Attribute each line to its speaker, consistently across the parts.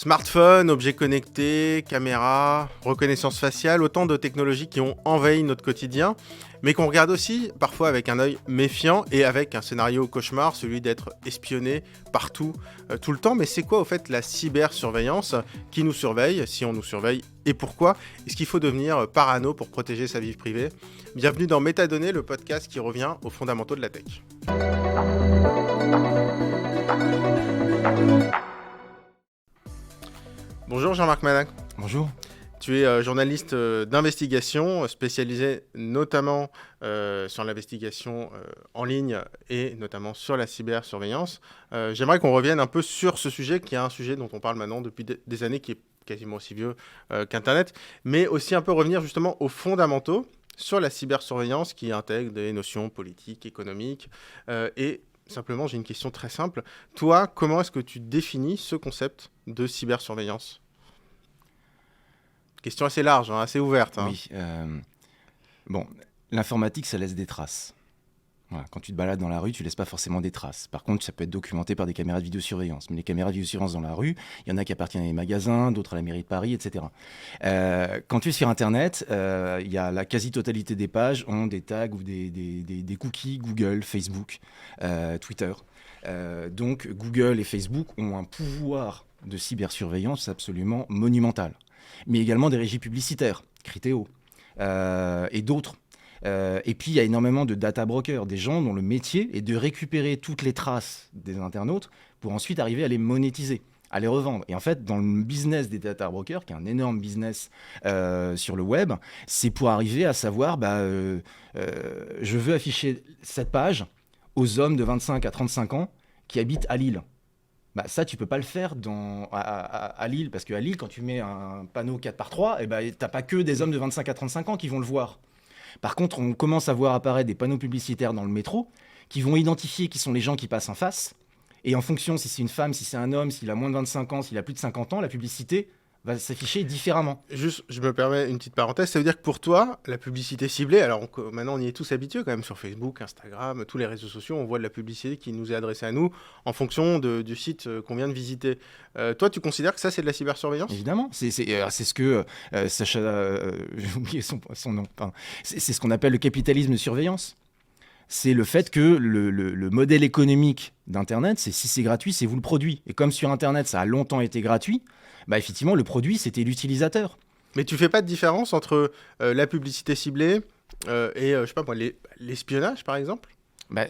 Speaker 1: Smartphone, objets connectés, caméras, reconnaissance faciale, autant de technologies qui ont envahi notre quotidien, mais qu'on regarde aussi parfois avec un œil méfiant et avec un scénario cauchemar, celui d'être espionné partout, tout le temps. Mais c'est quoi au fait la cybersurveillance? Qui nous surveille? Si on nous surveille, et pourquoi? Est-ce qu'il faut devenir parano pour protéger sa vie privée? Bienvenue dans Métadonnées, le podcast qui revient aux fondamentaux de la tech. Bonjour Jean-Marc Manac.
Speaker 2: Bonjour.
Speaker 1: Tu es journaliste d'investigation, spécialisé notamment sur l'investigation en ligne et notamment sur la cybersurveillance. J'aimerais qu'on revienne un peu sur ce sujet, qui est un sujet dont on parle maintenant depuis des années, qui est quasiment aussi vieux qu'Internet, mais aussi un peu revenir justement aux fondamentaux sur la cybersurveillance qui intègre des notions politiques, économiques et simplement, j'ai une question très simple. Toi, comment est-ce que tu définis ce concept de cybersurveillance? Question assez large, assez ouverte.
Speaker 2: Oui. Bon, l'informatique, ça laisse des traces. Voilà, quand tu te balades dans la rue, tu laisses pas forcément des traces. Par contre, ça peut être documenté par des caméras de vidéosurveillance. Mais les caméras de vidéosurveillance dans la rue, il y en a qui appartiennent à des magasins, d'autres à la mairie de Paris, etc. Quand tu es sur Internet, il y a la quasi-totalité des pages ont des tags ou des cookies Google, Facebook, Twitter. Donc, Google et Facebook ont un pouvoir de cybersurveillance absolument monumental. Mais également des régies publicitaires, Criteo, et d'autres. Et puis, il y a énormément de data brokers, des gens dont le métier est de récupérer toutes les traces des internautes pour ensuite arriver à les monétiser, à les revendre. Et en fait, dans le business des data brokers, qui est un énorme business sur le web, c'est pour arriver à savoir, je veux afficher cette page aux hommes de 25 à 35 ans qui habitent à Lille. Ça, tu peux pas le faire à Lille, parce qu'à Lille, quand tu mets un panneau 4x3, t'as pas que des hommes de 25 à 35 ans qui vont le voir. Par contre, on commence à voir apparaître des panneaux publicitaires dans le métro qui vont identifier qui sont les gens qui passent en face. Et en fonction, si c'est une femme, si c'est un homme, s'il a moins de 25 ans, s'il a plus de 50 ans, la publicité va s'afficher différemment.
Speaker 1: Juste, je me permets une petite parenthèse. Ça veut dire que pour toi, la publicité ciblée, alors maintenant on y est tous habitués quand même sur Facebook, Instagram, tous les réseaux sociaux, on voit de la publicité qui nous est adressée à nous en fonction du site qu'on vient de visiter. Toi, tu considères que ça, c'est de la cybersurveillance?
Speaker 2: Évidemment, c'est ce que Sacha, j'ai oublié son nom, c'est ce qu'on appelle le capitalisme de surveillance. C'est le fait que le modèle économique d'Internet, c'est si c'est gratuit, c'est vous le produit. Et comme sur Internet, ça a longtemps été gratuit, effectivement, le produit, c'était l'utilisateur.
Speaker 1: Mais tu fais pas de différence entre la publicité ciblée et, je sais pas moi, l'espionnage, par exemple?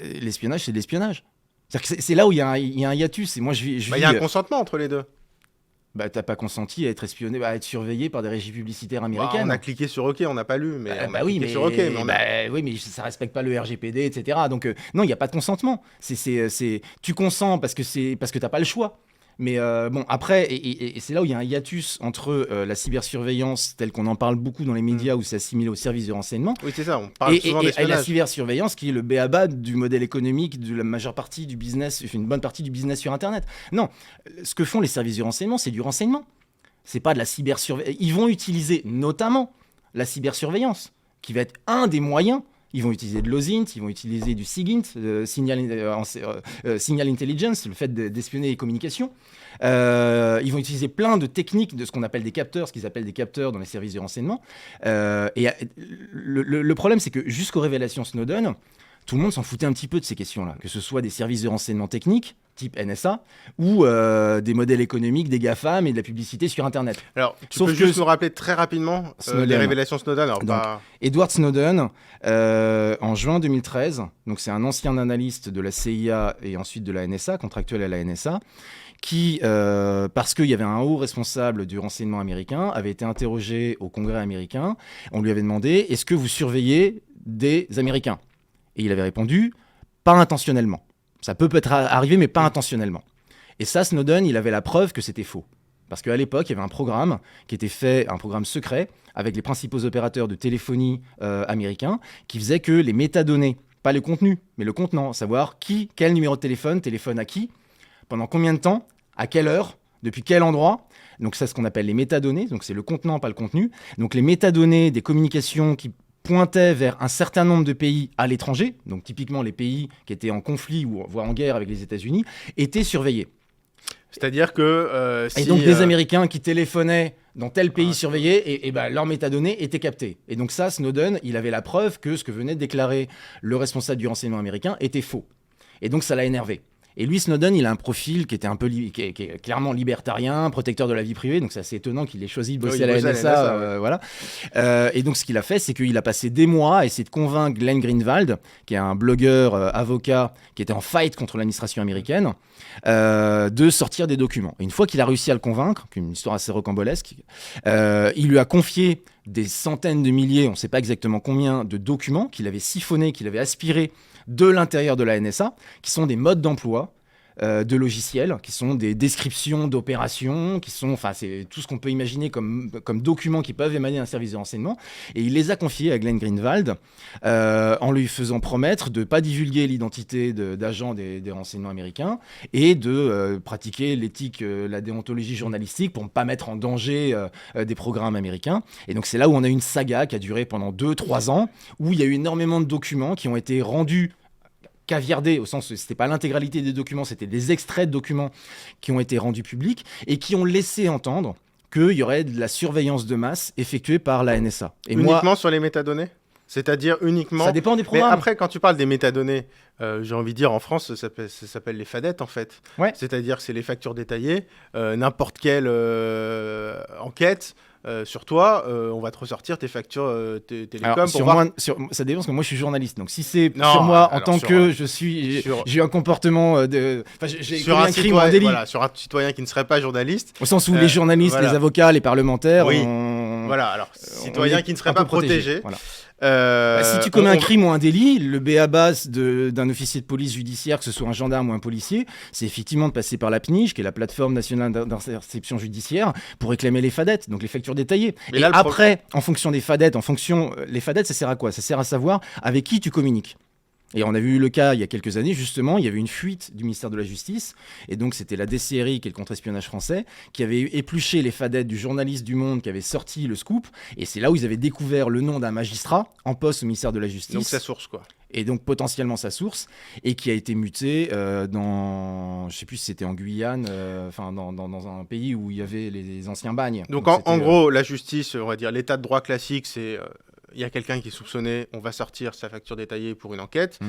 Speaker 2: L'espionnage, c'est de l'espionnage. C'est là où il y a un hiatus. Et moi, il
Speaker 1: y a un consentement entre les deux.
Speaker 2: T'as pas consenti à être espionné, à être surveillé par des régies publicitaires américaines.
Speaker 1: On a cliqué sur OK, on n'a pas lu, mais
Speaker 2: oui, mais
Speaker 1: sur OK.
Speaker 2: Oui, mais ça respecte pas le RGPD, etc. Donc non, il n'y a pas de consentement. Tu consens parce que t'as pas le choix. Mais après, et c'est là où il y a un hiatus entre la cybersurveillance, telle qu'on en parle beaucoup dans les médias, où c'est assimilé au service de renseignement.
Speaker 1: Oui, c'est ça, on parle souvent d'espionnage.
Speaker 2: Et la cybersurveillance, qui est le b.a.-ba du modèle économique de la majeure partie du business, une bonne partie du business sur Internet. Non, ce que font les services de renseignement, c'est du renseignement. C'est pas de la cybersurveillance. Ils vont utiliser notamment la cybersurveillance, qui va être un des moyens. Ils vont utiliser de l'OSINT, ils vont utiliser du SIGINT, Signal Intelligence, le fait d'espionner les communications. Ils vont utiliser plein de techniques de ce qu'on appelle des capteurs, ce qu'ils appellent des capteurs dans les services de renseignement. Le problème, c'est que jusqu'aux révélations Snowden, tout le monde s'en foutait un petit peu de ces questions-là, que ce soit des services de renseignement techniques, type NSA, ou des modèles économiques, des GAFAM et de la publicité sur Internet.
Speaker 1: Alors, tu peux juste nous rappeler très rapidement les révélations Snowden.
Speaker 2: Edward Snowden, en juin 2013, donc c'est un ancien analyste de la CIA et ensuite de la NSA, contractuel à la NSA, qui, parce qu'il y avait un haut responsable du renseignement américain, avait été interrogé au Congrès américain. On lui avait demandé, est-ce que vous surveillez des Américains ? Et il avait répondu, pas intentionnellement. Ça peut peut-être arriver, mais pas intentionnellement. Et ça, Snowden, il avait la preuve que c'était faux. Parce qu'à l'époque, il y avait un programme qui était fait, un programme secret, avec les principaux opérateurs de téléphonie américains, qui faisait que les métadonnées, pas le contenu, mais le contenant, savoir quel numéro de téléphone à qui, pendant combien de temps, à quelle heure, depuis quel endroit. Donc c'est ce qu'on appelle les métadonnées, donc c'est le contenant, pas le contenu. Donc les métadonnées des communications qui pointait vers un certain nombre de pays à l'étranger, donc typiquement les pays qui étaient en conflit ou voire en guerre avec les États-Unis, étaient surveillés.
Speaker 1: C'est-à-dire que
Speaker 2: Et donc des Américains qui téléphonaient dans tel pays surveillé, et leurs métadonnées étaient captées. Et donc ça, Snowden, il avait la preuve que ce que venait de déclarer le responsable du renseignement américain était faux. Et donc ça l'a énervé. Et lui, Snowden, il a un profil qui était un peu qui est clairement libertarien, protecteur de la vie privée, donc c'est assez étonnant qu'il ait choisi de bosser à la NSA. Voilà. Et donc ce qu'il a fait, c'est qu'il a passé des mois à essayer de convaincre Glenn Greenwald, qui est un blogueur, avocat, qui était en fight contre l'administration américaine, de sortir des documents. Et une fois qu'il a réussi à le convaincre, une histoire assez rocambolesque, il lui a confié des centaines de milliers, on ne sait pas exactement combien, de documents qu'il avait siphonnés, qu'il avait aspirés de l'intérieur de la NSA, qui sont des modes d'emploi de logiciels, qui sont des descriptions d'opérations, qui sont, enfin, c'est tout ce qu'on peut imaginer comme documents qui peuvent émaner d'un service de renseignement. Et il les a confiés à Glenn Greenwald en lui faisant promettre de ne pas divulguer l'identité d'agents des renseignements américains et de pratiquer l'éthique, la déontologie journalistique pour ne pas mettre en danger des programmes américains. Et donc c'est là où on a une saga qui a duré pendant 2-3 ans, où il y a eu énormément de documents qui ont été rendus caviardés, au sens où c'était pas l'intégralité des documents, c'était des extraits de documents qui ont été rendus publics et qui ont laissé entendre qu'il y aurait de la surveillance de masse effectuée par la NSA. Et
Speaker 1: uniquement sur les métadonnées ? C'est-à-dire uniquement...
Speaker 2: Ça dépend des programmes.
Speaker 1: Mais après, quand tu parles des métadonnées, j'ai envie de dire, en France, ça s'appelle les FADET, en fait.
Speaker 2: Ouais.
Speaker 1: C'est-à-dire que c'est les factures détaillées. N'importe quelle enquête sur toi, on va te ressortir tes factures télécom pour voir...
Speaker 2: ça dépend, parce que moi, je suis journaliste. Donc, si c'est sur moi, en tant que j'ai eu un comportement de... J'ai commis un crime ou un délit.
Speaker 1: Voilà, sur un citoyen qui ne serait pas journaliste.
Speaker 2: Au sens où les journalistes, les avocats, les parlementaires...
Speaker 1: Oui. Voilà, alors, citoyen qui ne serait pas protégé.
Speaker 2: Voilà. Si tu commets un crime ou un délit, le b.a.-bas d'un officier de police judiciaire, que ce soit un gendarme ou un policier, c'est effectivement de passer par la PNIJ, qui est la plateforme nationale d'interception judiciaire, pour réclamer les FADET, donc les factures détaillées. Et là, après, en fonction des FADET, les FADET, ça sert à quoi ? Ça sert à savoir avec qui tu communiques. Et on a vu le cas il y a quelques années, justement, il y avait une fuite du ministère de la Justice, et donc c'était la DCRI, qui est le contre-espionnage français, qui avait épluché les FADET du journaliste du Monde qui avait sorti le scoop, et c'est là où ils avaient découvert le nom d'un magistrat en poste au ministère de la Justice.
Speaker 1: Donc sa source, quoi.
Speaker 2: Et donc potentiellement sa source, et qui a été muté dans, je sais plus si c'était en Guyane, dans un pays où il y avait les anciens bagnes.
Speaker 1: Donc en gros, la justice, on va dire l'état de droit classique, c'est... il y a quelqu'un qui est soupçonné, on va sortir sa facture détaillée pour une enquête.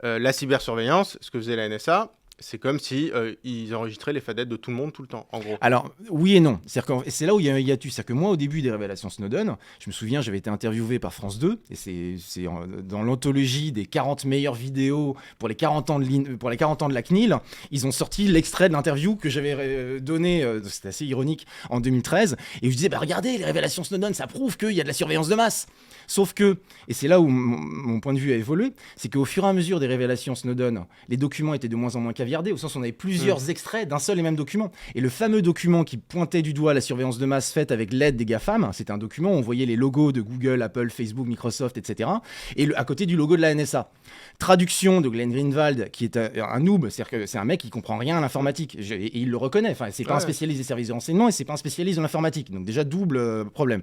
Speaker 1: La cybersurveillance, ce que faisait la NSA, c'est comme si ils enregistraient les FADET de tout le monde tout le temps, en gros.
Speaker 2: Alors, oui et non. C'est là où il y a un hiatus. C'est-à-dire que moi, au début des révélations Snowden, je me souviens, j'avais été interviewé par France 2, et c'est dans l'anthologie des 40 meilleures vidéos pour les 40 ans de la CNIL, ils ont sorti l'extrait de l'interview que j'avais donné, c'était assez ironique, en 2013, et je disais, regardez, les révélations Snowden, ça prouve qu'il y a de la surveillance de masse. Sauf que, et c'est là où mon point de vue a évolué, c'est qu'au fur et à mesure des révélations Snowden, les documents étaient de moins en moins caviardés, au sens où on avait plusieurs extraits d'un seul et même document. Et le fameux document qui pointait du doigt la surveillance de masse faite avec l'aide des GAFAM, c'était un document où on voyait les logos de Google, Apple, Facebook, Microsoft, etc. Et à côté du logo de la NSA. Traduction de Glenn Greenwald, qui est un noob, c'est-à-dire que c'est un mec qui comprend rien à l'informatique. Et il le reconnaît. Enfin, c'est pas un spécialiste des services de renseignement et c'est pas un spécialiste de l'informatique. Donc déjà, double problème.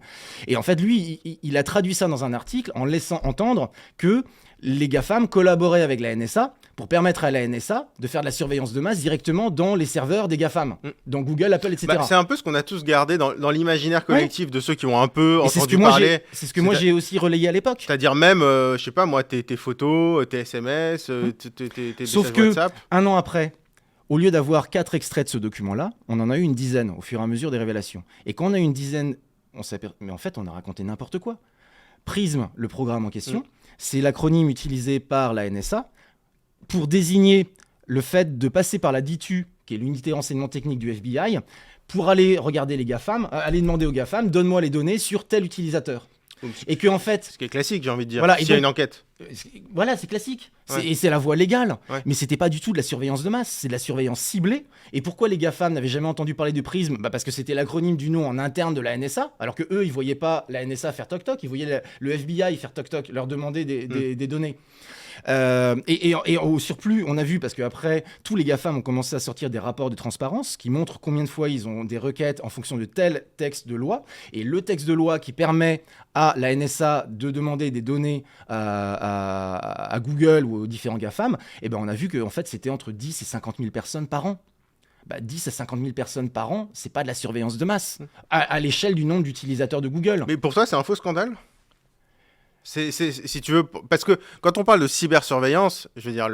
Speaker 2: Et en fait, lui, il a traduit ça dans un article en laissant entendre que les GAFAM collaboraient avec la NSA pour permettre à la NSA de faire de la surveillance de masse directement dans les serveurs des GAFAM, dans Google, Apple, etc.
Speaker 1: C'est un peu ce qu'on a tous gardé dans l'imaginaire collectif de ceux qui ont un peu entendu parler.
Speaker 2: C'est ce que moi j'ai aussi relayé à l'époque.
Speaker 1: C'est-à-dire même, je sais pas moi, tes photos, tes SMS, tes
Speaker 2: Sauf que,
Speaker 1: WhatsApp.
Speaker 2: Un an après, au lieu d'avoir 4 extraits de ce document-là, on en a eu une dizaine au fur et à mesure des révélations. Et quand on a eu une dizaine, mais en fait, on a raconté n'importe quoi. PRISM, le programme en question, c'est l'acronyme utilisé par la NSA pour désigner le fait de passer par la DITU, qui est l'unité renseignement technique du FBI, pour aller regarder les GAFAM, aller demander aux GAFAM, donne-moi les données sur tel utilisateur. Et que en fait,
Speaker 1: ce qui est classique, j'ai envie de dire,
Speaker 2: voilà,
Speaker 1: s'il y a une enquête.
Speaker 2: Voilà, c'est classique.
Speaker 1: Ouais.
Speaker 2: Et c'est la voie légale.
Speaker 1: Ouais.
Speaker 2: Mais c'était pas du tout de la surveillance de masse, c'est de la surveillance ciblée. Et pourquoi les GAFAM n'avaient jamais entendu parler de PRISM ? Parce que c'était l'acronyme du nom en interne de la NSA, alors que eux, ils voyaient pas la NSA faire toc-toc, ils voyaient le FBI faire toc-toc, leur demander des données. Et au surplus, on a vu, parce qu'après, tous les GAFAM ont commencé à sortir des rapports de transparence qui montrent combien de fois ils ont des requêtes en fonction de tel texte de loi. Et le texte de loi qui permet à la NSA de demander des données à Google ou aux différents GAFAM, on a vu qu'en fait, c'était entre 10 et 50 000 personnes par an. 10 à 50 000 personnes par an, c'est pas de la surveillance de masse, à l'échelle du nombre d'utilisateurs de Google.
Speaker 1: Mais pour toi, c'est un faux scandale ? Si tu veux, parce que quand on parle de cybersurveillance, je veux dire,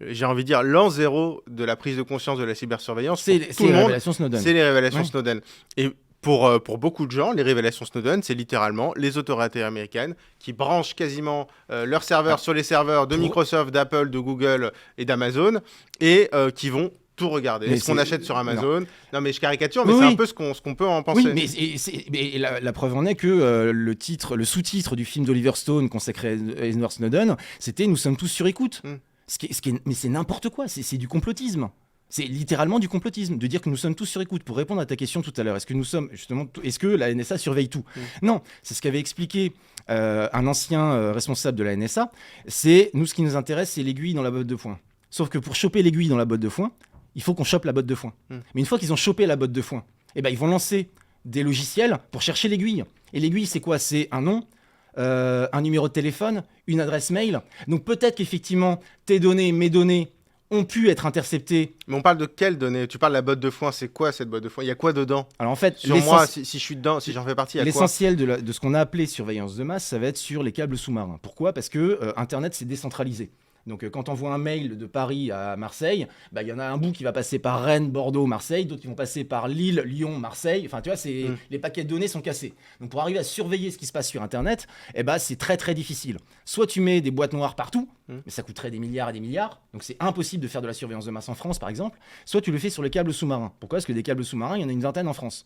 Speaker 1: j'ai envie de dire l'an zéro de la prise de conscience de la cybersurveillance,
Speaker 2: c'est les révélations Snowden.
Speaker 1: C'est les révélations Snowden. Et pour beaucoup de gens, les révélations Snowden, c'est littéralement les autorités américaines qui branchent quasiment leurs serveurs sur les serveurs de Microsoft, d'Apple, de Google et d'Amazon, et qui vont tout regarder. Ce qu'on achète sur Amazon. Non, mais je caricature, mais c'est un peu ce qu'on peut en penser.
Speaker 2: Oui, mais la preuve en est que le sous-titre du film d'Oliver Stone consacré à Edward Snowden, c'était « Nous sommes tous sur écoute ». Mais c'est n'importe quoi, c'est du complotisme. C'est littéralement du complotisme, de dire que nous sommes tous sur écoute. Pour répondre à ta question tout à l'heure, est-ce que la NSA surveille tout ? Non, c'est ce qu'avait expliqué un ancien responsable de la NSA. Nous, ce qui nous intéresse, c'est l'aiguille dans la botte de foin. Sauf que pour choper l'aiguille dans la botte de foin, il faut qu'on chope la botte de foin. Mais une fois qu'ils ont chopé la botte de foin, ils vont lancer des logiciels pour chercher l'aiguille. Et l'aiguille, c'est quoi ? C'est un nom, un numéro de téléphone, une adresse mail. Donc peut-être qu'effectivement, tes données, mes données, ont pu être interceptées.
Speaker 1: Mais on parle de quelles données ? Tu parles de la botte de foin, c'est quoi cette botte de foin ? Il y a quoi dedans ?
Speaker 2: Alors en fait,
Speaker 1: sur moi, si je suis dedans, si j'en fais partie, il y a quoi ?
Speaker 2: L'essentiel de ce qu'on a appelé surveillance de masse, ça va être sur les câbles sous-marins. Pourquoi ? Parce que Internet, c'est décentralisé. Donc quand on voit un mail de Paris à Marseille, il y en a un bout qui va passer par Rennes, Bordeaux, Marseille, d'autres qui vont passer par Lille, Lyon, Marseille. Enfin, tu vois, les paquets de données sont cassés. Donc pour arriver à surveiller ce qui se passe sur Internet, c'est très très difficile. Soit tu mets des boîtes noires partout, mais ça coûterait des milliards et des milliards. Donc c'est impossible de faire de la surveillance de masse en France, par exemple. Soit tu le fais sur les câbles sous-marins. Pourquoi ? Parce que des câbles sous-marins, il y en a une vingtaine en France.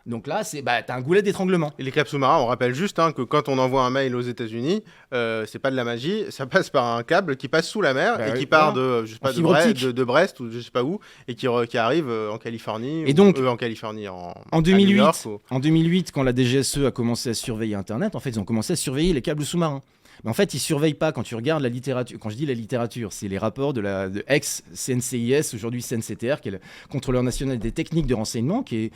Speaker 2: Donc là, t'as un goulet d'étranglement.
Speaker 1: Et les câbles sous-marins, on rappelle juste que quand on envoie un mail aux États-Unis, c'est pas de la magie, ça passe par un câble qui passe sous la mer et qui part de Brest ou je sais pas où et qui arrive en Californie.
Speaker 2: Et donc,
Speaker 1: en
Speaker 2: 2008, en 2008, quand la DGSE a commencé à surveiller Internet, en fait, ils ont commencé à surveiller les câbles sous-marins. Mais en fait, ils ne surveillent pas. Quand tu regardes la littérature, quand je dis la littérature, c'est les rapports de ex-CNCIS, aujourd'hui CNCTR, qui est le contrôleur national des techniques de renseignement, qui est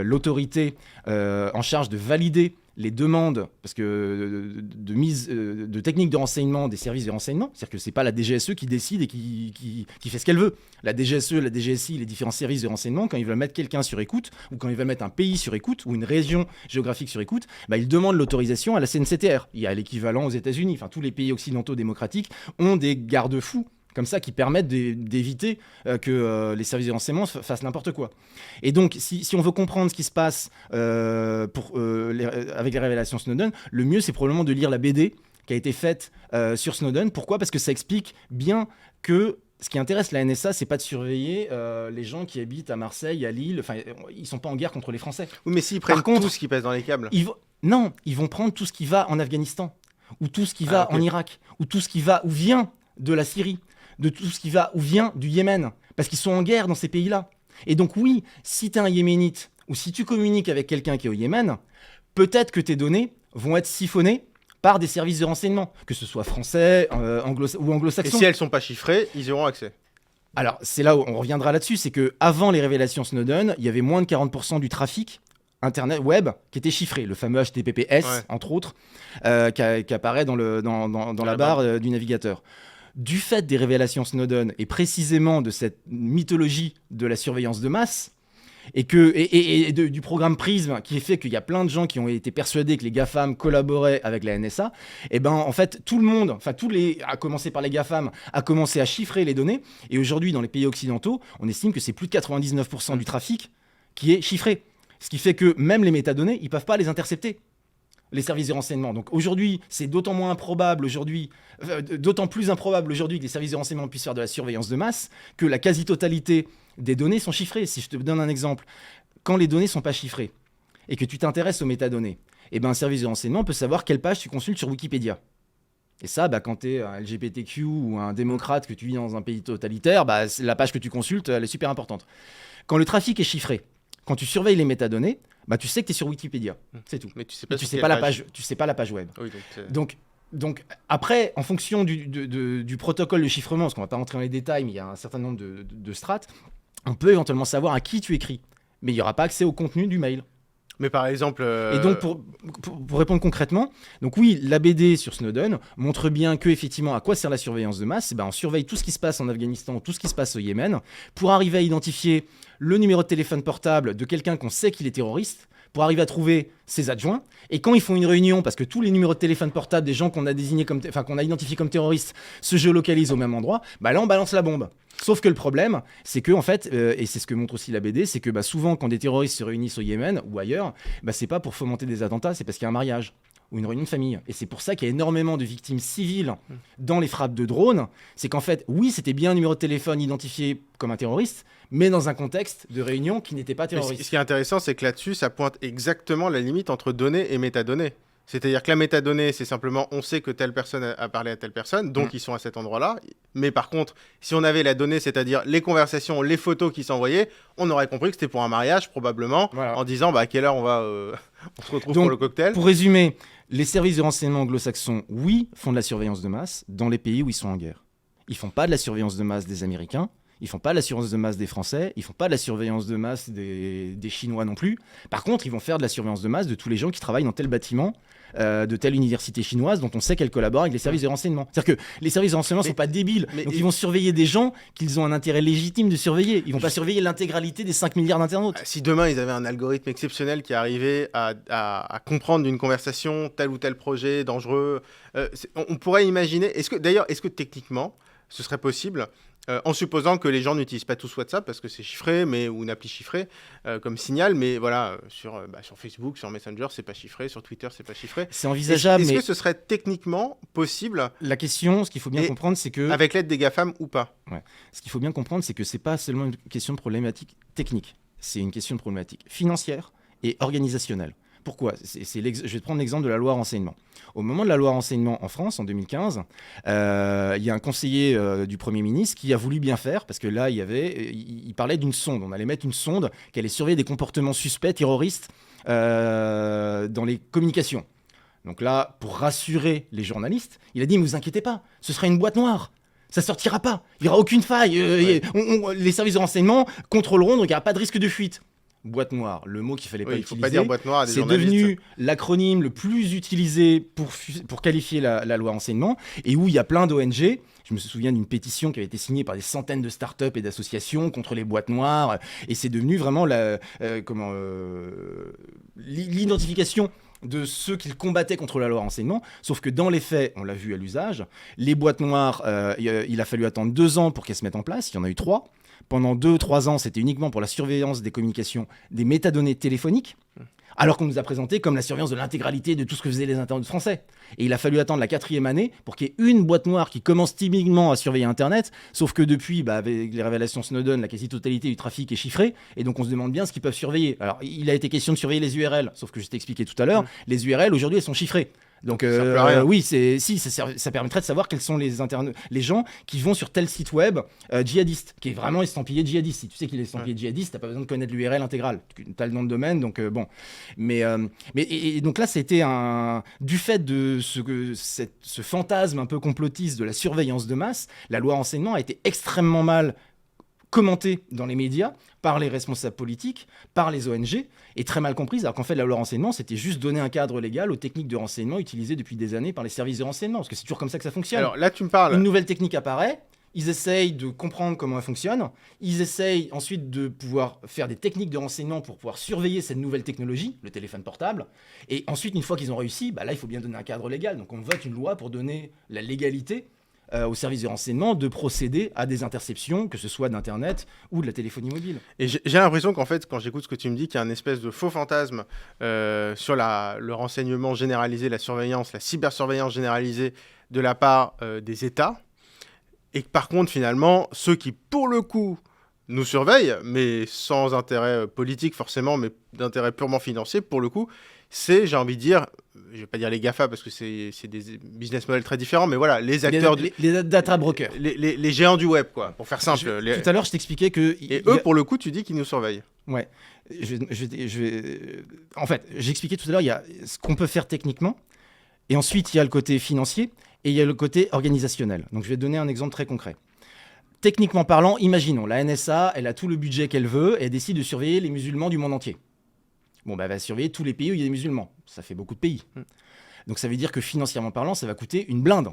Speaker 2: l'autorité en charge de valider les demandes parce que de mise de techniques de renseignement des services de renseignement. C'est-à-dire que c'est pas la DGSE qui décide et qui fait ce qu'elle veut. La DGSE, la DGSI, les différents services de renseignement, quand ils veulent mettre quelqu'un sur écoute ou quand ils veulent mettre un pays sur écoute ou une région géographique sur écoute, ils demandent l'autorisation à la CNCTR. Il y a l'équivalent aux États-Unis. Enfin, tous les pays occidentaux démocratiques ont des garde-fous comme ça qui permettent d'éviter que les services de renseignement fassent n'importe quoi. Et donc, si on veut comprendre ce qui se passe avec les révélations Snowden, le mieux, c'est probablement de lire la BD qui a été faite sur Snowden. Pourquoi ? Parce que ça explique bien que ce qui intéresse la NSA, c'est pas de surveiller les gens qui habitent à Marseille, à Lille. Enfin, ils sont pas en guerre contre les Français.
Speaker 1: Oui, mais s'ils prennent tout ce qui passe dans les câbles.
Speaker 2: Non, ils vont prendre tout ce qui va en Afghanistan, ou tout ce qui va en Irak, ou tout ce qui va ou vient de la Syrie, de tout ce qui va ou vient du Yémen, parce qu'ils sont en guerre dans ces pays-là. Et donc oui, si tu es un Yéménite, ou si tu communiques avec quelqu'un qui est au Yémen, peut-être que tes données vont être siphonnées par des services de renseignement, que ce soit français ou anglo-saxons.
Speaker 1: Et si elles ne sont pas chiffrées, ils y auront accès.
Speaker 2: Alors, c'est là où on reviendra là-dessus, c'est qu'avant les révélations Snowden, il y avait moins de 40% du trafic Internet web qui était chiffré, le fameux HTTPS, entre autres, qui apparaît dans la barre du navigateur. Du fait des révélations Snowden et précisément de cette mythologie de la surveillance de masse et du programme PRISM qui fait qu'il y a plein de gens qui ont été persuadés que les GAFAM collaboraient avec la NSA, en fait tout le monde, à commencer par les GAFAM, a commencé à chiffrer les données et aujourd'hui dans les pays occidentaux, on estime que c'est plus de 99% du trafic qui est chiffré. Ce qui fait que même les métadonnées, ils ne peuvent pas les intercepter, les services de renseignement. Donc aujourd'hui, c'est d'autant plus improbable aujourd'hui que les services de renseignement puissent faire de la surveillance de masse que la quasi-totalité des données sont chiffrées. Si je te donne un exemple, quand les données ne sont pas chiffrées et que tu t'intéresses aux métadonnées, un service de renseignement peut savoir quelle page tu consultes sur Wikipédia. Et ça, quand tu es un LGBTQ ou un démocrate, que tu vis dans un pays totalitaire, la page que tu consultes, elle est super importante. Quand le trafic est chiffré, quand tu surveilles les métadonnées, tu sais que tu es sur Wikipédia, c'est tout.
Speaker 1: Mais tu sais
Speaker 2: pas la page web.
Speaker 1: Oui,
Speaker 2: donc après, en fonction du protocole de chiffrement, parce qu'on va pas rentrer dans les détails, mais il y a un certain nombre de strates, on peut éventuellement savoir à qui tu écris, mais il n'y aura pas accès au contenu du mail.
Speaker 1: Mais par exemple...
Speaker 2: Et donc, pour répondre concrètement, donc oui, la BD sur Snowden montre bien que, effectivement, à quoi sert la surveillance de masse. On surveille tout ce qui se passe en Afghanistan, tout ce qui se passe au Yémen, pour arriver à identifier le numéro de téléphone portable de quelqu'un qu'on sait qu'il est terroriste, pour arriver à trouver ses adjoints. Et quand ils font une réunion, parce que tous les numéros de téléphone portable des gens qu'on a qu'on a identifiés comme terroristes se géolocalisent au même endroit, là on balance la bombe. Sauf que le problème, c'est que en fait, et c'est ce que montre aussi la BD, c'est que souvent quand des terroristes se réunissent au Yémen ou ailleurs, c'est pas pour fomenter des attentats, c'est parce qu'il y a un mariage ou une réunion de famille. Et c'est pour ça qu'il y a énormément de victimes civiles dans les frappes de drones. C'est qu'en fait, oui, c'était bien un numéro de téléphone identifié comme un terroriste, mais dans un contexte de réunion qui n'était pas terroriste.
Speaker 1: Ce qui est intéressant, c'est que là-dessus, ça pointe exactement la limite entre données et métadonnées. C'est-à-dire que la métadonnée, c'est simplement on sait que telle personne a parlé à telle personne, donc ils sont à cet endroit-là. Mais par contre, si on avait la donnée, c'est-à-dire les conversations, les photos qui s'envoyaient, on aurait compris que c'était pour un mariage, probablement, en disant à quelle heure on va on se retrouve
Speaker 2: donc,
Speaker 1: pour le cocktail.
Speaker 2: Pour résumer, les services de renseignement anglo-saxons, oui, font de la surveillance de masse dans les pays où ils sont en guerre. Ils font pas de la surveillance de masse des Américains, ils font pas de la surveillance de masse des Français, ils font pas de la surveillance de masse des Chinois non plus. Par contre, ils vont faire de la surveillance de masse de tous les gens qui travaillent dans tel bâtiment, de telle université chinoise dont on sait qu'elle collabore avec les services de renseignement. C'est-à-dire que les services de renseignement sont pas débiles, donc ils vont surveiller des gens qu'ils ont un intérêt légitime de surveiller. Ils vont pas surveiller l'intégralité des 5 milliards d'internautes.
Speaker 1: Si demain ils avaient un algorithme exceptionnel qui arrivait à comprendre d'une conversation tel ou tel projet dangereux, on pourrait imaginer, est-ce que techniquement ce serait possible, en supposant que les gens n'utilisent pas tous WhatsApp parce que c'est chiffré, ou une appli chiffrée comme Signal, mais voilà, sur Facebook, sur Messenger, c'est pas chiffré, sur Twitter, c'est pas chiffré.
Speaker 2: C'est envisageable,
Speaker 1: Est-ce que ce serait techniquement possible?
Speaker 2: La question, ce qu'il faut bien comprendre, c'est que...
Speaker 1: Avec l'aide des GAFAM ou pas?
Speaker 2: Ouais. Ce qu'il faut bien comprendre, c'est que c'est pas seulement une question de problématique technique, c'est une question de problématique financière et organisationnelle. Pourquoi ? Je vais te prendre l'exemple de la loi renseignement. Au moment de la loi renseignement en France, en 2015, il y a un conseiller du Premier ministre qui a voulu bien faire, parce que là, il parlait d'une sonde. On allait mettre une sonde qui allait surveiller des comportements suspects, terroristes, dans les communications. Donc là, pour rassurer les journalistes, il a dit « Ne vous inquiétez pas, ce sera une boîte noire. Ça sortira pas. Il n'y aura aucune faille. Les services de renseignement contrôleront, donc il n'y aura pas de risque de fuite. » Boîte noire, le mot qu'il fallait pas utiliser. Il ne faut
Speaker 1: pas dire boîte noire à des
Speaker 2: journalistes. C'est devenu l'acronyme le plus utilisé pour qualifier la loi renseignement, et où il y a plein d'ONG. Je me souviens d'une pétition qui avait été signée par des centaines de startups et d'associations contre les boîtes noires, et c'est devenu vraiment l'identification de ceux qui combattaient contre la loi renseignement, sauf que dans les faits, on l'a vu à l'usage, les boîtes noires, il a fallu attendre 2 ans pour qu'elles se mettent en place, il y en a eu 3. Pendant 2-3 ans, c'était uniquement pour la surveillance des communications, des métadonnées téléphoniques, alors qu'on nous a présenté comme la surveillance de l'intégralité de tout ce que faisaient les internautes français. Et il a fallu attendre la 4e année pour qu'il y ait une boîte noire qui commence timidement à surveiller Internet, sauf que depuis, avec les révélations Snowden, la quasi-totalité du trafic est chiffrée, et donc on se demande bien ce qu'ils peuvent surveiller. Alors, il a été question de surveiller les URL, sauf que je t'ai expliqué tout à l'heure, les URL, aujourd'hui, elles sont chiffrées. Donc oui, ça permettrait de savoir quels sont les gens qui vont sur tel site web djihadiste, qui est vraiment estampillé djihadiste. Si tu sais qu'il est estampillé djihadiste, t'as pas besoin de connaître l'URL intégrale. T'as le nom de domaine, donc bon. Mais donc là, c'était du fait de ce fantasme un peu complotiste de la surveillance de masse, la loi renseignement a été extrêmement mal commentée dans les médias, par les responsables politiques, par les ONG, et très mal comprise, alors qu'en fait la loi renseignement, c'était juste donner un cadre légal aux techniques de renseignement utilisées depuis des années par les services de renseignement, parce que c'est toujours comme ça que ça fonctionne.
Speaker 1: Alors là, tu me parles...
Speaker 2: Une nouvelle technique apparaît, ils essayent de comprendre comment elle fonctionne, ils essayent ensuite de pouvoir faire des techniques de renseignement pour pouvoir surveiller cette nouvelle technologie, le téléphone portable, et ensuite, une fois qu'ils ont réussi, là, il faut bien donner un cadre légal, donc on vote une loi pour donner la légalité aux services de renseignement de procéder à des interceptions, que ce soit d'Internet ou de la téléphonie mobile.
Speaker 1: Et j'ai l'impression qu'en fait, quand j'écoute ce que tu me dis, qu'il y a un espèce de faux fantasme sur le renseignement généralisé, la surveillance, la cybersurveillance généralisée de la part des États, et que par contre, finalement, ceux qui, pour le coup, nous surveillent, mais sans intérêt politique forcément, mais d'intérêt purement financier, pour le coup, c'est, j'ai envie de dire, je ne vais pas dire les GAFA parce que c'est des business models très différents, mais voilà, les acteurs...
Speaker 2: Les data brokers.
Speaker 1: Les géants du web, quoi, pour faire simple.
Speaker 2: Tout à l'heure, je t'expliquais que...
Speaker 1: Et eux, pour le coup, tu dis qu'ils nous surveillent.
Speaker 2: Ouais. En fait, j'expliquais tout à l'heure, il y a ce qu'on peut faire techniquement, et ensuite, il y a le côté financier, et il y a le côté organisationnel. Donc, je vais te donner un exemple très concret. Techniquement parlant, imaginons, la NSA, elle a tout le budget qu'elle veut, et elle décide de surveiller les musulmans du monde entier. Bon, bah, elle va surveiller tous les pays où il y a des musulmans. Ça fait beaucoup de pays. Donc ça veut dire que financièrement parlant, ça va coûter une blinde.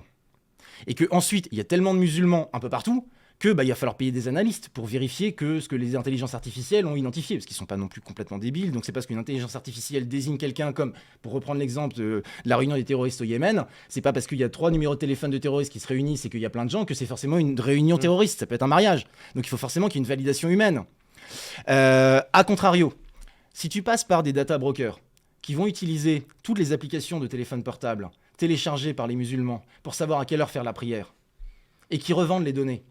Speaker 2: Et qu'ensuite, il y a tellement de musulmans un peu partout que il va falloir payer des analystes pour vérifier que ce que les intelligences artificielles ont identifié, parce qu'ils ne sont pas non plus complètement débiles. Donc c'est parce qu'une intelligence artificielle désigne quelqu'un comme, pour reprendre l'exemple de la réunion des terroristes au Yémen, c'est pas parce qu'il y a 3 numéros de téléphone de terroristes qui se réunissent et qu'il y a plein de gens que c'est forcément une réunion terroriste. Ça peut être un mariage. Donc il faut forcément qu'il y ait une validation humaine. A contrario, si tu passes par des data brokers qui vont utiliser toutes les applications de téléphone portable téléchargées par les musulmans pour savoir à quelle heure faire la prière et qui revendent les données,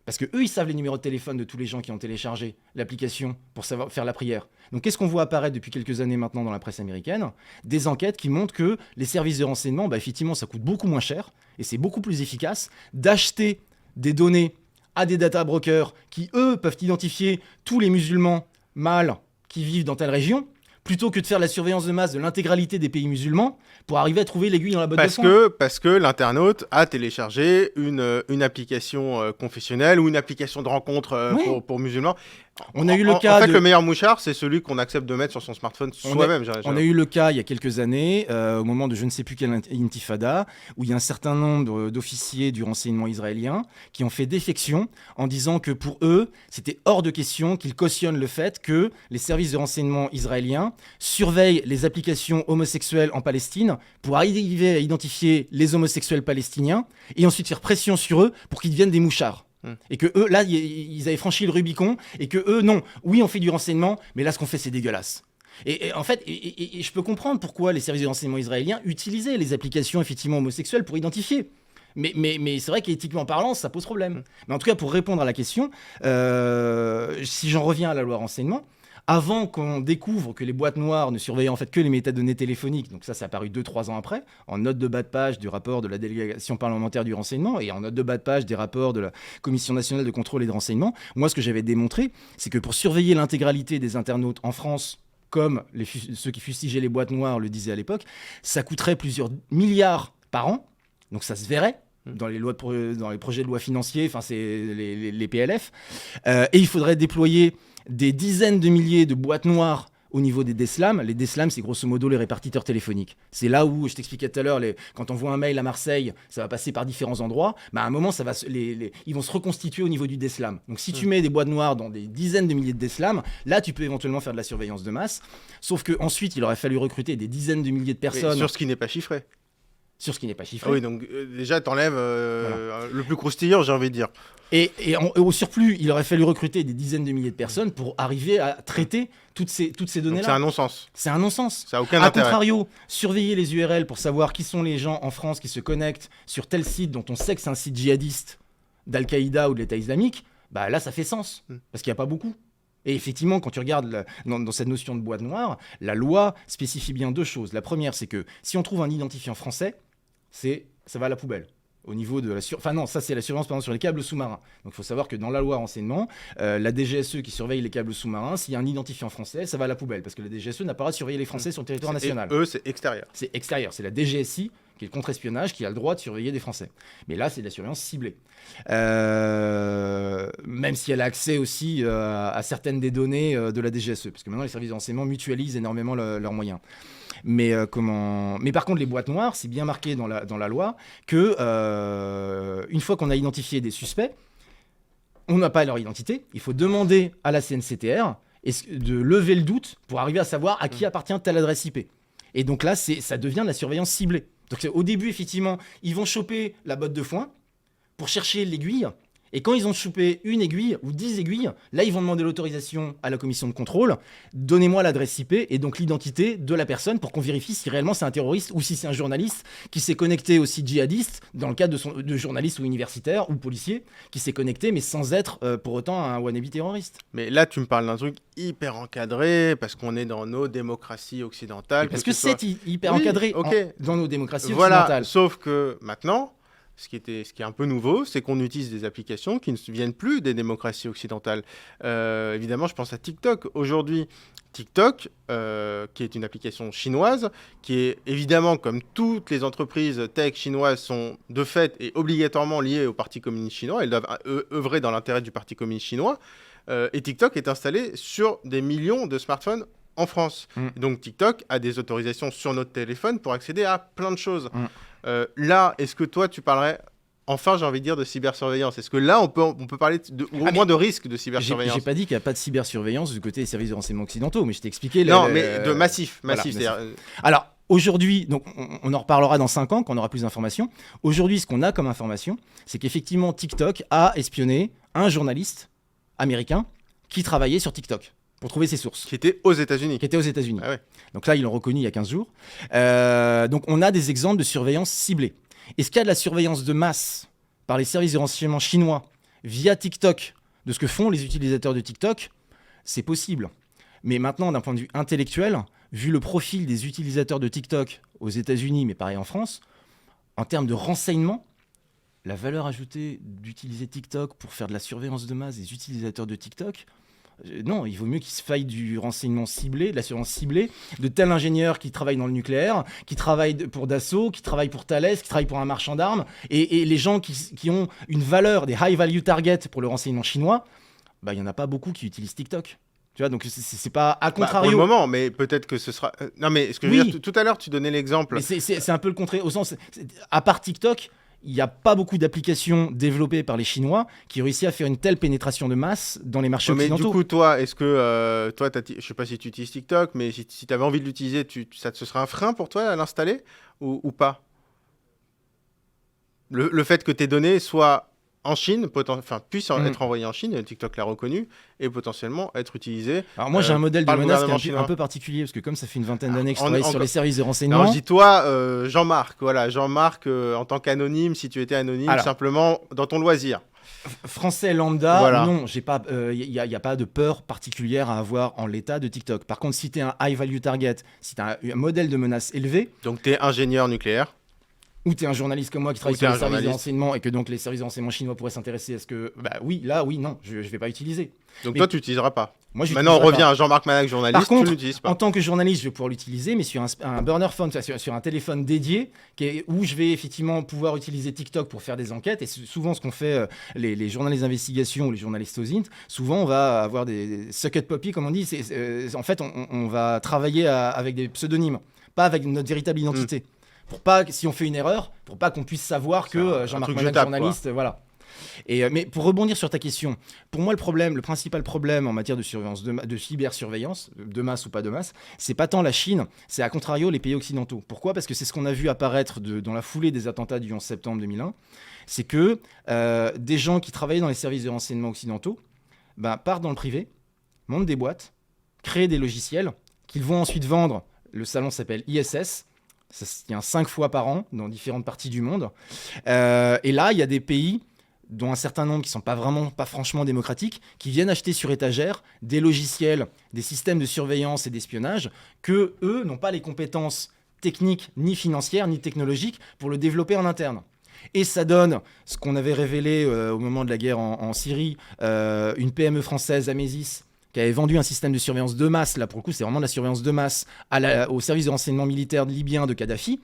Speaker 2: parce que eux, ils savent les numéros de téléphone de tous les gens qui ont téléchargé l'application pour savoir faire la prière. Donc, qu'est-ce qu'on voit apparaître depuis quelques années maintenant dans la presse américaine ? Des enquêtes qui montrent que les services de renseignement, effectivement, ça coûte beaucoup moins cher et c'est beaucoup plus efficace d'acheter des données à des data brokers qui, eux, peuvent identifier tous les musulmans mâles qui vivent dans telle région, plutôt que de faire la surveillance de masse de l'intégralité des pays musulmans pour arriver à trouver l'aiguille dans la botte de foin.
Speaker 1: Parce que l'internaute a téléchargé une application confessionnelle ou une application de rencontre pour musulmans.
Speaker 2: On a eu le cas
Speaker 1: en fait, le meilleur mouchard, c'est celui qu'on accepte de mettre sur son smartphone soi-même.
Speaker 2: On a eu le cas il y a quelques années, au moment de je ne sais plus quelle intifada, où il y a un certain nombre d'officiers du renseignement israélien qui ont fait défection en disant que pour eux, c'était hors de question qu'ils cautionnent le fait que les services de renseignement israéliens surveillent les applications homosexuelles en Palestine pour arriver à identifier les homosexuels palestiniens et ensuite faire pression sur eux pour qu'ils deviennent des mouchards. Et que eux, là, ils avaient franchi le Rubicon, et que eux, non, oui, on fait du renseignement, mais là, ce qu'on fait, c'est dégueulasse. Et en fait, je peux comprendre pourquoi les services de renseignement israéliens utilisaient les applications effectivement homosexuelles pour identifier. Mais c'est vrai qu'éthiquement parlant, ça pose problème. Mais en tout cas, pour répondre à la question, si j'en reviens à la loi renseignement, avant qu'on découvre que les boîtes noires ne surveillaient en fait que les métadonnées téléphoniques, donc ça a apparu 2-3 ans après, en note de bas de page du rapport de la délégation parlementaire du renseignement et en note de bas de page des rapports de la Commission nationale de contrôle et de renseignement, moi ce que j'avais démontré, c'est que pour surveiller l'intégralité des internautes en France, comme ceux qui fustigeaient les boîtes noires le disaient à l'époque, ça coûterait plusieurs milliards par an, donc ça se verrait dans les projets de loi financiers, enfin c'est les PLF, et il faudrait déployer des dizaines de milliers de boîtes noires au niveau des DSLAM. Les DSLAM, c'est grosso modo les répartiteurs téléphoniques. C'est là où, je t'expliquais tout à l'heure, quand on voit un mail à Marseille, ça va passer par différents endroits. À un moment, ils vont se reconstituer au niveau du DSLAM. Donc si tu mets des boîtes noires dans des dizaines de milliers de DSLAM, là, tu peux éventuellement faire de la surveillance de masse. Sauf qu'ensuite, il aurait fallu recruter des dizaines de milliers de personnes.
Speaker 1: Sur ce qui n'est pas chiffré.
Speaker 2: Sur ce qui n'est pas chiffré.
Speaker 1: Oui, donc déjà, t'enlèves le plus croustillant, j'ai envie de dire.
Speaker 2: Et au surplus, il aurait fallu recruter des dizaines de milliers de personnes pour arriver à traiter toutes ces données-là.
Speaker 1: Donc c'est un non-sens.
Speaker 2: C'est un non-sens.
Speaker 1: Ça n'a aucun intérêt.
Speaker 2: A contrario, surveiller les URL pour savoir qui sont les gens en France qui se connectent sur tel site dont on sait que c'est un site djihadiste d'Al-Qaïda ou de l'État islamique, là, ça fait sens. Parce qu'il n'y a pas beaucoup. Et effectivement, quand tu regardes dans cette notion de boîte noire, la loi spécifie bien 2 choses. La première, c'est que si on trouve un identifiant français, ça va à la poubelle. Au niveau de la ça c'est la surveillance par exemple, sur les câbles sous-marins. Donc il faut savoir que dans la loi renseignement, la DGSE qui surveille les câbles sous-marins, s'il y a un identifiant français, ça va à la poubelle parce que la DGSE n'a pas le droit de surveiller les Français sur le territoire national.
Speaker 1: Et eux, c'est extérieur.
Speaker 2: C'est extérieur. C'est la DGSI qui est le contre-espionnage qui a le droit de surveiller des Français. Mais là, c'est de la surveillance ciblée. Même si elle a accès aussi à certaines des données de la DGSE, parce que maintenant les services de renseignement mutualisent énormément leurs moyens. Mais par contre, les boîtes noires, c'est bien marqué dans la loi que une fois qu'on a identifié des suspects, on n'a pas leur identité. Il faut demander à la CNCTR de lever le doute pour arriver à savoir à qui appartient telle adresse IP. Et donc là, ça devient de la surveillance ciblée. Donc au début, effectivement, ils vont choper la botte de foin pour chercher l'aiguille. Et quand ils ont chopé une aiguille ou 10 aiguilles, là, ils vont demander l'autorisation à la commission de contrôle. Donnez-moi l'adresse IP et donc l'identité de la personne pour qu'on vérifie si réellement c'est un terroriste ou si c'est un journaliste qui s'est connecté au site djihadiste dans le cadre de journaliste ou universitaire ou policier qui s'est connecté mais sans être pour autant un wannabe terroriste.
Speaker 1: Mais là, tu me parles d'un truc hyper encadré parce qu'on est dans nos démocraties occidentales.
Speaker 2: Parce que c'est hyper encadré dans nos démocraties
Speaker 1: occidentales.
Speaker 2: Voilà,
Speaker 1: sauf que maintenant... Ce qui est un peu nouveau, c'est qu'on utilise des applications qui ne viennent plus des démocraties occidentales. Évidemment, je pense à TikTok. Aujourd'hui, TikTok, qui est une application chinoise, qui est évidemment, comme toutes les entreprises tech chinoises, sont de fait et obligatoirement liées au Parti communiste chinois. Elles doivent œuvrer dans l'intérêt du Parti communiste chinois. Et TikTok est installé sur des millions de smartphones en France. Donc TikTok a des autorisations sur notre téléphone pour accéder à plein de choses. Là, est-ce que toi, tu parlerais... Enfin, j'ai envie de dire de cybersurveillance. Est-ce que là, on peut parler au moins de risque de cybersurveillance?
Speaker 2: J'ai pas dit qu'il n'y a pas de cybersurveillance du côté des services de renseignement occidentaux, mais je t'ai expliqué...
Speaker 1: Non, mais de massif.
Speaker 2: Voilà,
Speaker 1: C'est-à-dire...
Speaker 2: Alors, aujourd'hui, donc on en reparlera dans 5 ans, quand on aura plus d'informations. Aujourd'hui, ce qu'on a comme information, c'est qu'effectivement, TikTok a espionné un journaliste américain qui travaillait sur TikTok pour trouver ses sources.
Speaker 1: Qui était aux États-Unis.
Speaker 2: Ah ouais. Donc là, ils l'ont reconnu il y a 15 jours. Donc on a des exemples de surveillance ciblée. Est-ce qu'il y a de la surveillance de masse par les services de renseignement chinois via TikTok de ce que font les utilisateurs de TikTok? C'est possible. Mais maintenant, d'un point de vue intellectuel, vu le profil des utilisateurs de TikTok aux États-Unis, mais pareil en France, en termes de renseignement, la valeur ajoutée d'utiliser TikTok pour faire de la surveillance de masse des utilisateurs de TikTok, non, il vaut mieux qu'il se faille du renseignement ciblé, de la surveillance ciblée, de tel ingénieur qui travaille dans le nucléaire, qui travaille pour Dassault, qui travaille pour Thales, qui travaille pour un marchand d'armes, et les gens qui ont une valeur, des high value targets pour le renseignement chinois, il n'y en a pas beaucoup qui utilisent TikTok. Tu vois, donc c'est pas à contrario.
Speaker 1: Pour le moment, mais peut-être que ce sera... Non, mais ce que je veux dire, tout à l'heure, tu donnais l'exemple.
Speaker 2: Mais c'est un peu le contraire, au sens, à part TikTok, il n'y a pas beaucoup d'applications développées par les Chinois qui ont réussi à faire une telle pénétration de masse dans les marchés occidentaux.
Speaker 1: Mais du coup, toi, est-ce que... je ne sais pas si tu utilises TikTok, mais si tu avais envie de l'utiliser, ce serait un frein pour toi à l'installer ou pas? Le fait que tes données soient en Chine, puissent être envoyées en Chine, TikTok l'a reconnu, et potentiellement être utilisées.
Speaker 2: Alors moi, j'ai un modèle de menace qui est un peu particulier, parce que comme ça fait une vingtaine d'années que je travaille sur les services de renseignement...
Speaker 1: Alors je dis toi, Jean-Marc, en tant qu'anonyme, si tu étais anonyme, simplement dans ton loisir.
Speaker 2: Français lambda, non, il n'y a pas de peur particulière à avoir en l'état de TikTok. Par contre, si tu es un high value target, si tu as un modèle de menace élevé...
Speaker 1: Donc tu es ingénieur nucléaire.
Speaker 2: Ou tu es un journaliste comme moi qui travaille sur les services de renseignement et que donc les services de renseignement chinois pourraient s'intéresser à ce que... oui, non, je ne vais pas utiliser.
Speaker 1: Donc toi, tu n'utiliseras pas.
Speaker 2: Moi,
Speaker 1: maintenant, on revient à Jean-Marc Manac, journaliste,
Speaker 2: par contre,
Speaker 1: tu n'utilises pas.
Speaker 2: En tant que journaliste, je vais pouvoir l'utiliser, mais sur un burner phone, sur un téléphone dédié, où je vais effectivement pouvoir utiliser TikTok pour faire des enquêtes. Et souvent, ce qu'on fait, les journalistes d'investigation ou les journalistes aux int, souvent, on va avoir des socket puppy, comme on dit. En fait, on va travailler avec des pseudonymes, pas avec notre véritable identité. Pour pas, si on fait une erreur, pour pas qu'on puisse savoir que Jean-Marc Manac, journaliste, voilà. Mais pour rebondir sur ta question, pour moi le principal problème en matière de surveillance, de cybersurveillance, de masse ou pas de masse, c'est pas tant la Chine, c'est à contrario les pays occidentaux. Pourquoi ? Parce que c'est ce qu'on a vu apparaître dans la foulée des attentats du 11 septembre 2001, c'est que des gens qui travaillaient dans les services de renseignement occidentaux partent dans le privé, montent des boîtes, créent des logiciels qu'ils vont ensuite vendre. Le salon s'appelle ISS. Ça se tient 5 fois par an dans différentes parties du monde. Et là, il y a des pays, dont un certain nombre qui ne sont pas franchement démocratiques, qui viennent acheter sur étagère des logiciels, des systèmes de surveillance et d'espionnage que eux n'ont pas les compétences techniques, ni financières, ni technologiques pour le développer en interne. Et ça donne ce qu'on avait révélé au moment de la guerre en Syrie, une PME française, Amesis, qui avait vendu un système de surveillance de masse, là pour le coup c'est vraiment de la surveillance de masse, au service de renseignement militaire libyen de Kadhafi,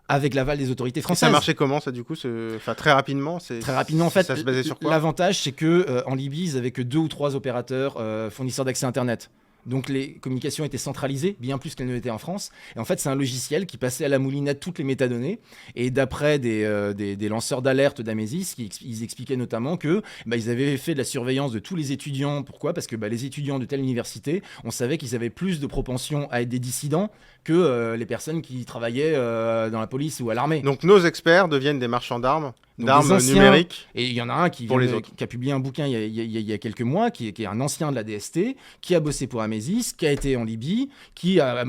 Speaker 2: avec l'aval des autorités françaises.
Speaker 1: Et ça marchait comment ça du coup très rapidement
Speaker 2: Très rapidement en fait,
Speaker 1: ça se basait sur quoi ?
Speaker 2: L'avantage c'est qu'en Libye ils avaient que 2 ou 3 opérateurs fournisseurs d'accès Internet. Donc les communications étaient centralisées, bien plus qu'elles ne l'étaient en France. Et en fait, c'est un logiciel qui passait à la moulinette toutes les métadonnées. Et d'après des lanceurs d'alerte d'Amesis, ils expliquaient notamment que ils avaient fait de la surveillance de tous les étudiants. Pourquoi ? Parce que les étudiants de telle université, on savait qu'ils avaient plus de propension à être des dissidents que les personnes qui travaillaient dans la police ou à l'armée.
Speaker 1: Donc nos experts deviennent des marchands d'armes numériques.
Speaker 2: Et il y en a un qui a publié un bouquin il y a quelques mois, qui est un ancien de la DST, qui a bossé pour Amesis, qui a été en Libye, qui a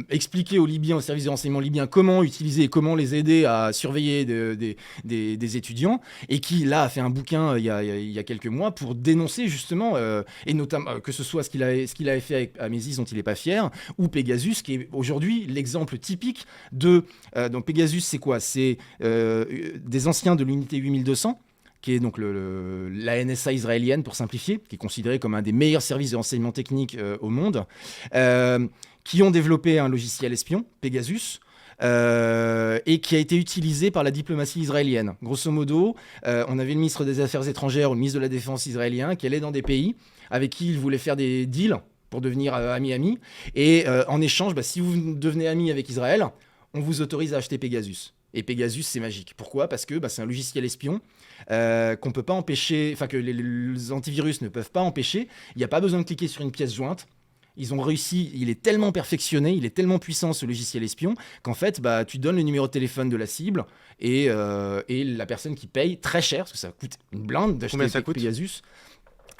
Speaker 2: expliqué aux Libyens, au service de renseignement libyen, comment utiliser et comment les aider à surveiller des étudiants, et qui là a fait un bouquin il y a quelques mois pour dénoncer justement, et notamment que ce soit ce qu'il avait fait avec Amesis dont il n'est pas fier, ou Pegasus, qui est aujourd'hui l'exemple typique de... donc Pegasus, c'est quoi ? C'est des anciens de l'unité 8200, qui est donc la NSA israélienne, pour simplifier, qui est considérée comme un des meilleurs services de renseignement technique au monde, qui ont développé un logiciel espion, Pegasus, et qui a été utilisé par la diplomatie israélienne. Grosso modo, on avait le ministre des Affaires étrangères ou le ministre de la Défense israélien qui allait dans des pays avec qui il voulait faire des deals
Speaker 3: pour devenir ami. Et en échange, si vous devenez ami avec Israël, on vous autorise à acheter Pegasus. Et Pegasus, c'est magique. Pourquoi ? Parce que c'est un logiciel espion qu'on peut pas empêcher, que les antivirus ne peuvent pas empêcher. Il n'y a pas besoin de cliquer sur une pièce jointe. Ils ont réussi, il est tellement perfectionné, il est tellement puissant ce logiciel espion qu'en fait, tu donnes le numéro de téléphone de la cible et la personne qui paye très cher, parce que ça coûte une blinde d'acheter Pegasus.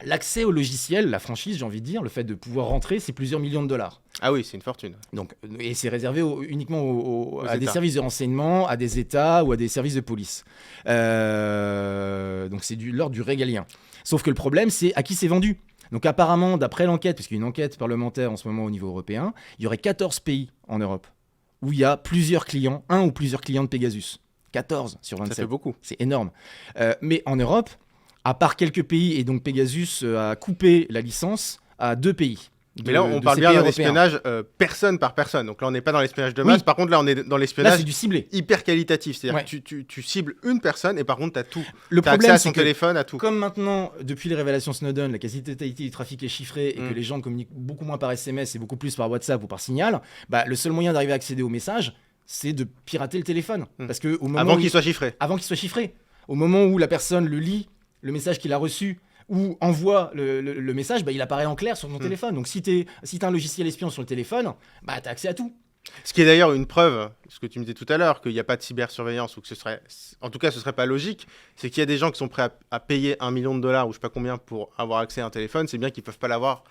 Speaker 3: L'accès au logiciel, la franchise, j'ai envie de dire, le fait de pouvoir rentrer, c'est plusieurs millions de dollars.
Speaker 1: Ah oui, c'est une fortune.
Speaker 3: Donc, et c'est réservé uniquement à des services de renseignement, à des États ou à des services de police. Donc c'est l'ordre du régalien. Sauf que le problème, c'est à qui c'est vendu. Donc apparemment, d'après l'enquête, parce qu'il y a une enquête parlementaire en ce moment au niveau européen, il y aurait 14 pays en Europe où il y a plusieurs clients, un ou plusieurs clients de Pegasus. 14 sur 27.
Speaker 1: Ça fait beaucoup.
Speaker 3: C'est énorme. Mais en Europe, à part quelques pays, et donc Pegasus a coupé la licence à 2 pays.
Speaker 1: Mais là, on parle bien d'un espionnage personne par personne. Donc là, on n'est pas dans l'espionnage de masse. Oui. Par contre, là, on est dans l'espionnage
Speaker 3: c'est du ciblé.
Speaker 1: Hyper qualitatif. C'est-à-dire que tu cibles une personne et par contre, tu as tout.
Speaker 3: Le problème,
Speaker 1: accès à son téléphone, à tout.
Speaker 3: Comme maintenant, depuis les révélations Snowden, la quasi-totalité du trafic est chiffrée et que les gens communiquent beaucoup moins par SMS et beaucoup plus par WhatsApp ou par signal, le seul moyen d'arriver à accéder aux messages, c'est de pirater le téléphone. Parce que
Speaker 1: avant qu'il soit chiffré.
Speaker 3: Avant qu'il soit chiffré. Au moment où la personne le lit, le message qu'il a reçu, ou envoie le message, il apparaît en clair sur ton téléphone. Donc si t'as un logiciel espion sur le téléphone, t'as accès à tout.
Speaker 1: Ce qui est d'ailleurs une preuve, ce que tu me disais tout à l'heure, qu'il n'y a pas de cybersurveillance, ou que ce serait pas logique, c'est qu'il y a des gens qui sont prêts à payer $1 million ou je sais pas combien pour avoir accès à un téléphone, c'est bien qu'ils peuvent pas l'avoir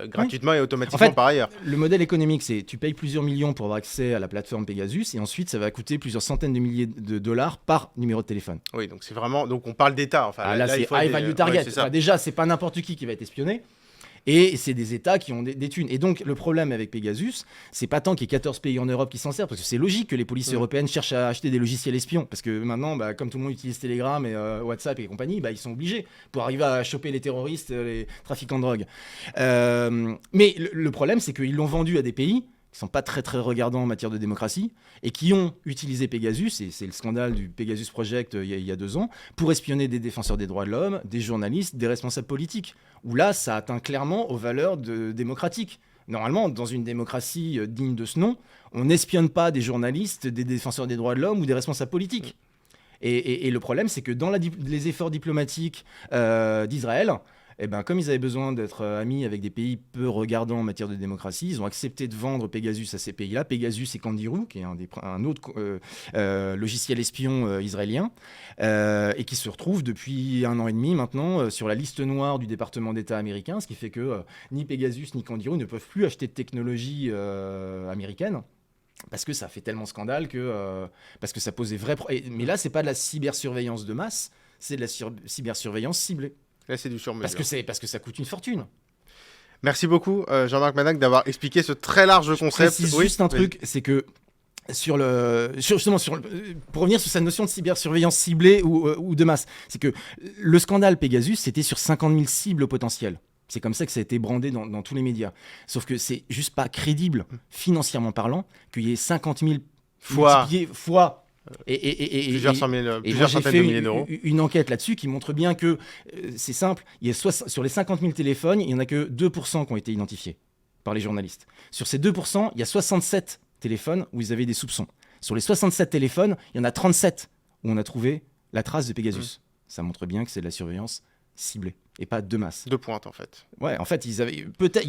Speaker 1: gratuitement et automatiquement par ailleurs.
Speaker 3: Le modèle économique, c'est tu payes plusieurs millions pour avoir accès à la plateforme Pegasus et ensuite ça va coûter plusieurs centaines de milliers de dollars par numéro de téléphone.
Speaker 1: Oui, donc c'est vraiment, donc on parle d'État. Enfin,
Speaker 3: là c'est high value target. Déjà, c'est pas n'importe qui va être espionné. Et c'est des États qui ont des thunes. Et donc, le problème avec Pegasus, c'est pas tant qu'il y ait 14 pays en Europe qui s'en servent, parce que c'est logique que les polices européennes cherchent à acheter des logiciels espions. Parce que maintenant, comme tout le monde utilise Telegram et WhatsApp et compagnie, ils sont obligés pour arriver à choper les terroristes, les trafiquants de drogue. Mais le problème, c'est qu'ils l'ont vendu à des pays qui sont pas très très regardants en matière de démocratie et qui ont utilisé Pegasus, et c'est le scandale du Pegasus Project il y a 2 ans, pour espionner des défenseurs des droits de l'homme, des journalistes, des responsables politiques, où là ça atteint clairement aux valeurs démocratiques. Normalement, dans une démocratie digne de ce nom, on n'espionne pas des journalistes, des défenseurs des droits de l'homme ou des responsables politiques. Et le problème, c'est que dans les efforts diplomatiques d'Israël, comme ils avaient besoin d'être amis avec des pays peu regardants en matière de démocratie, ils ont accepté de vendre Pegasus à ces pays-là. Pegasus et Candiru, qui est un autre logiciel espion israélien, et qui se retrouve depuis 1 an et demi maintenant sur la liste noire du département d'État américain, ce qui fait que ni Pegasus ni Candiru ne peuvent plus acheter de technologie américaine. Parce que ça fait tellement scandale parce que ça pose des vrais problèmes. Mais là, c'est pas de la cybersurveillance de masse, c'est de la cybersurveillance ciblée.
Speaker 1: Là, c'est du sur-mesure.
Speaker 3: Parce que ça coûte une fortune.
Speaker 1: Merci beaucoup, Jean-Marc Manac, d'avoir expliqué ce très large concept.
Speaker 3: Je précise juste un truc, c'est que pour revenir sur cette notion de cybersurveillance ciblée ou de masse, c'est que le scandale Pegasus, c'était sur 50 000 cibles potentielles. C'est comme ça que ça a été brandé dans tous les médias. Sauf que c'est juste pas crédible, financièrement parlant, qu'il y ait 50 000 fois
Speaker 1: plusieurs centaines de milliers d'euros.
Speaker 3: Une enquête là-dessus qui montre bien que c'est simple. Sur les 50 000 téléphones, il n'y en a que 2% qui ont été identifiés par les journalistes. Sur ces 2%, il y a 67 téléphones où ils avaient des soupçons. Sur les 67 téléphones, il y en a 37 où on a trouvé la trace de Pegasus. Ça montre bien que c'est de la surveillance ciblée et pas de masse.
Speaker 1: De pointe, en fait.
Speaker 3: Ouais, en fait, il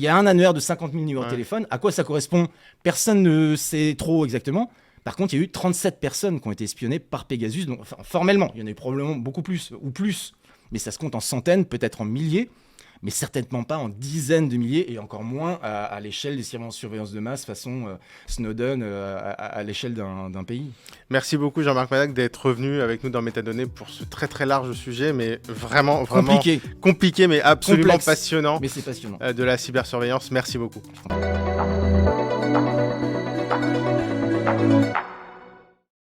Speaker 3: y a un annuaire de 50 000 numéros de téléphone. À quoi ça correspond ? Personne ne sait trop exactement. Par contre, il y a eu 37 personnes qui ont été espionnées par Pegasus. Donc, formellement, il y en a eu probablement beaucoup plus ou plus. Mais ça se compte en centaines, peut-être en milliers. Mais certainement pas en dizaines de milliers et encore moins à l'échelle des surveillances de masse façon Snowden à l'échelle d'un pays.
Speaker 1: Merci beaucoup Jean-Marc Manac d'être revenu avec nous dans Métadonnées pour ce très très large sujet, mais vraiment compliqué mais absolument complexe, passionnant.
Speaker 3: Mais c'est passionnant.
Speaker 1: De la cybersurveillance. Merci beaucoup.